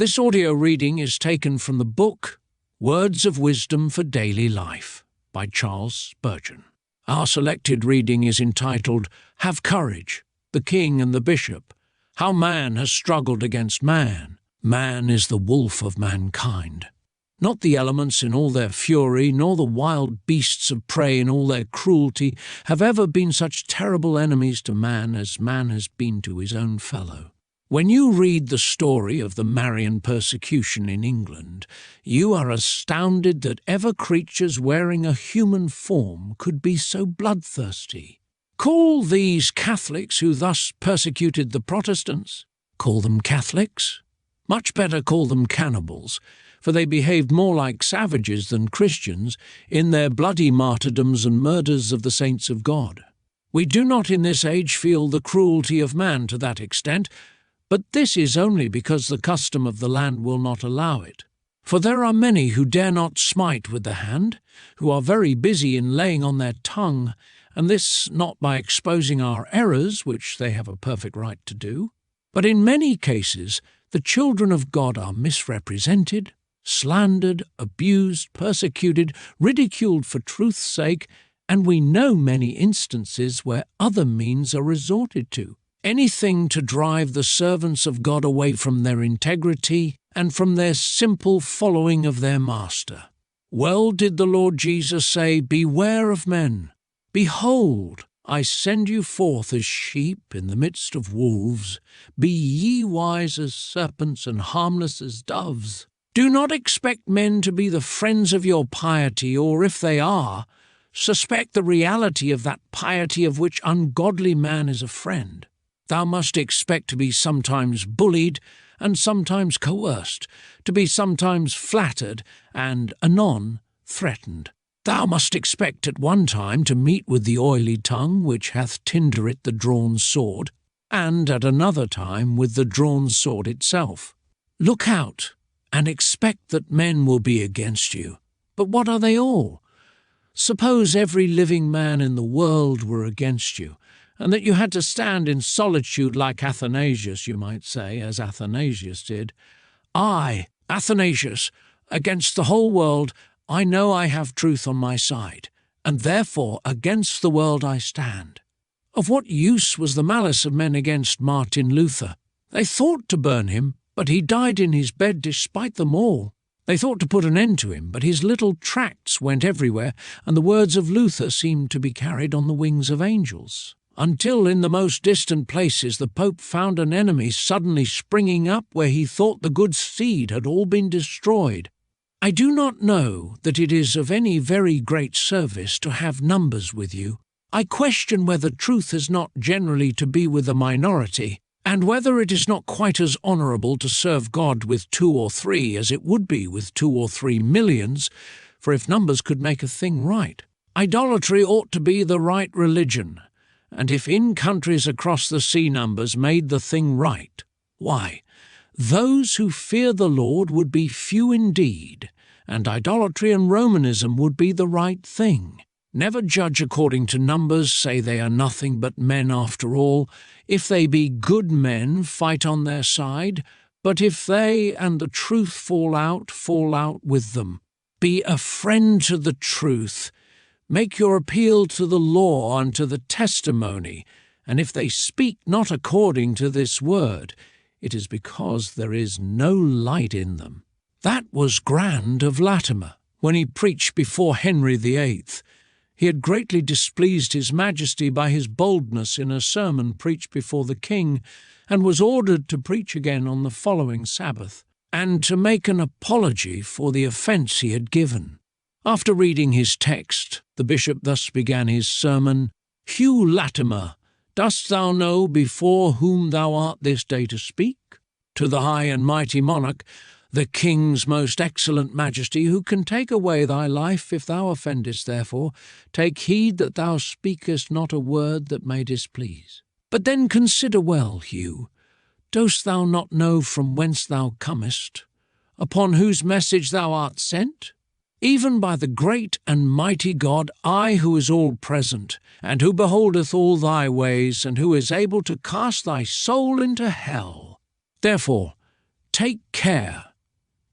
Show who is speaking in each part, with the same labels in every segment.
Speaker 1: This audio reading is taken from the book Words of Wisdom for Daily Life by Charles Spurgeon. Our selected reading is entitled, Have Courage, the King and the Bishop, How Man Has Struggled Against Man. Man is the wolf of mankind. Not the elements in all their fury, nor the wild beasts of prey in all their cruelty, have ever been such terrible enemies to man as man has been to his own fellow. When you read the story of the Marian persecution in England, you are astounded that ever creatures wearing a human form could be so bloodthirsty. Call these Catholics who thus persecuted the Protestants. Call them Catholics? Much better call them cannibals, for they behaved more like savages than Christians in their bloody martyrdoms and murders of the saints of God. We do not in this age feel the cruelty of man to that extent, but this is only because the custom of the land will not allow it. For there are many who dare not smite with the hand, who are very busy in laying on their tongue, and this not by exposing our errors, which they have a perfect right to do, but in many cases the children of God are misrepresented, slandered, abused, persecuted, ridiculed for truth's sake, and we know many instances where other means are resorted to. Anything to drive the servants of God away from their integrity and from their simple following of their Master. Well did the Lord Jesus say, Beware of men. Behold, I send you forth as sheep in the midst of wolves. Be ye wise as serpents and harmless as doves. Do not expect men to be the friends of your piety, or if they are, suspect the reality of that piety of which ungodly man is a friend. Thou must expect to be sometimes bullied and sometimes coerced, to be sometimes flattered and anon threatened. Thou must expect at one time to meet with the oily tongue which hath tinder it the drawn sword, and at another time with the drawn sword itself. Look out, and expect that men will be against you. But what are they all? Suppose every living man in the world were against you, and that you had to stand in solitude like Athanasius, you might say, as Athanasius did. I, Athanasius, against the whole world, I know I have truth on my side, and therefore against the world I stand. Of what use was the malice of men against Martin Luther? They thought to burn him, but he died in his bed despite them all. They thought to put an end to him, but his little tracts went everywhere, and the words of Luther seemed to be carried on the wings of angels. Until in the most distant places the Pope found an enemy suddenly springing up where he thought the good seed had all been destroyed. I do not know that it is of any very great service to have numbers with you. I question whether truth is not generally to be with a minority, and whether it is not quite as honourable to serve God with 2 or 3 as it would be with 2 or 3 millions, for if numbers could make a thing right. Idolatry ought to be the right religion, and if in countries across the sea numbers made the thing right, why, those who fear the Lord would be few indeed, and idolatry and Romanism would be the right thing. Never judge according to numbers, say they are nothing but men after all. If they be good men, fight on their side, but if they and the truth fall out with them. Be a friend to the truth. Make your appeal to the law and to the testimony, and if they speak not according to this word, it is because there is no light in them. That was grand of Latimer, when he preached before Henry VIII. He had greatly displeased his Majesty by his boldness in a sermon preached before the king, and was ordered to preach again on the following Sabbath, and to make an apology for the offence he had given. After reading his text, the bishop thus began his sermon, Hugh Latimer, dost thou know before whom thou art this day to speak? To the high and mighty monarch, the king's most excellent majesty, who can take away thy life if thou offendest, therefore, take heed that thou speakest not a word that may displease. But then consider well, Hugh, dost thou not know from whence thou comest, upon whose message thou art sent? Even by the great and mighty God, I who is all-present, and who beholdeth all thy ways, and who is able to cast thy soul into hell. Therefore, take care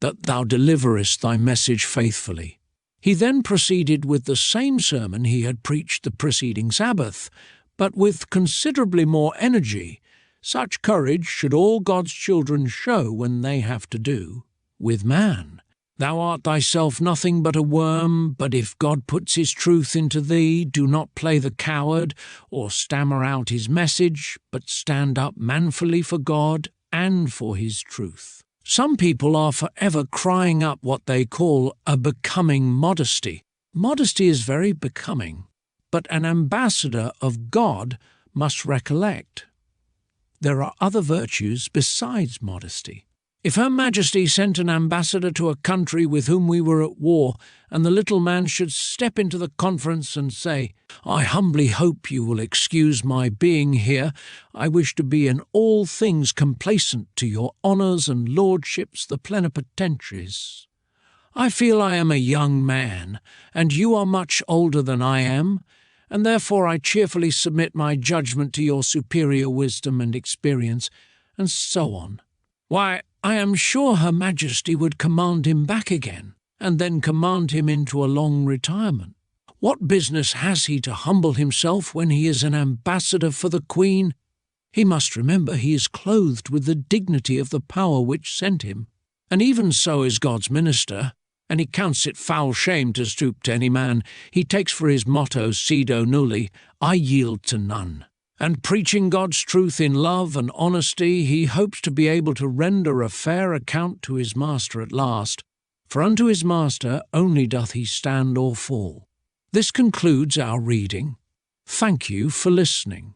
Speaker 1: that thou deliverest thy message faithfully." He then proceeded with the same sermon he had preached the preceding Sabbath, but with considerably more energy. Such courage should all God's children show when they have to do with man. "Thou art thyself nothing but a worm, but if God puts his truth into thee, do not play the coward or stammer out his message, but stand up manfully for God and for his truth." Some people are forever crying up what they call a becoming modesty. Modesty is very becoming, but an ambassador of God must recollect there are other virtues besides modesty. If Her Majesty sent an ambassador to a country with whom we were at war, and the little man should step into the conference and say, "I humbly hope you will excuse my being here. I wish to be in all things complacent to your honours and lordships the plenipotentiaries. I feel I am a young man, and you are much older than I am, and therefore I cheerfully submit my judgment to your superior wisdom and experience," and so on. Why, I am sure Her Majesty would command him back again, and then command him into a long retirement. What business has he to humble himself when he is an ambassador for the Queen? He must remember he is clothed with the dignity of the power which sent him, and even so is God's minister, and he counts it foul shame to stoop to any man. He takes for his motto, "Cedo nulli," I yield to none. And preaching God's truth in love and honesty, he hopes to be able to render a fair account to his master at last, for unto his master only doth he stand or fall. This concludes our reading. Thank you for listening.